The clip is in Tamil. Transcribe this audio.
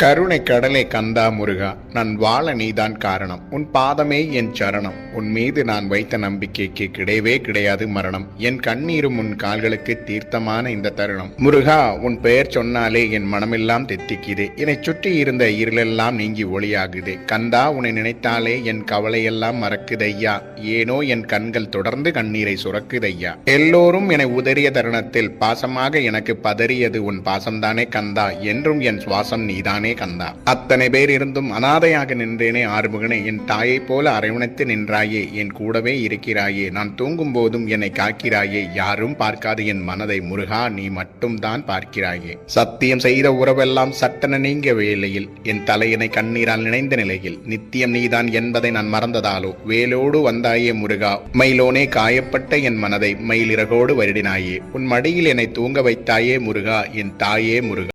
கருணை கடலை கந்தா முருகா, நான் வாழ நீதான் காரணம். உன் பாதமே என் சரணம். உன் மீது நான் வைத்த நம்பிக்கைக்கு கிடையவே கிடையாது மரணம். என் கண்ணீரும் உன் கால்களுக்கு தீர்த்தமான இந்த தருணம். முருகா, உன் பெயர் சொன்னாலே என் மனமெல்லாம் தெத்திக்குதே. என்னை சுற்றி இருந்த இருளெல்லாம் நீங்கி ஒளியாகுதே. கந்தா, உன்னை நினைத்தாலே என் கவலையெல்லாம் மறக்குதையா. ஏனோ என் கண்கள் தொடர்ந்து கண்ணீரை சுரக்குதையா. எல்லோரும் என்னை உதறிய தருணத்தில் பாசமாக எனக்கு பதறியது உன் பாசம்தானே கந்தா. என்றும் என் சுவாசம் நீதானே கந்தா. அத்தனை பேர் இருந்தும் அனாதையாக நின்றேனே ஆறுமுகனே. என் தாயை போல அரவணைத்து நின்றாயே. என் கூடவே இருக்கிறாயே. நான் தூங்கும் போதும் என்னை காக்கிறாயே. யாரும் பார்க்காது என் மனதை முருகா, நீ மட்டும் தான் பார்க்கிறாயே. சத்தியம் செய்த உறவெல்லாம் சட்டென நீங்க வேளையில் என் தலையினை கண்ணீரால் நினைந்த நிலையில் நித்தியம் நீதான் என்பதை நான் மறந்ததாலோ வேலோடு வந்தாயே முருகா. மயிலோனே, காயப்பட்ட என் மனதை மயிலிறகோடு வருடினாயே. உன் மடியில் என்னை தூங்க வைத்தாயே முருகா, என் தாயே முருகா.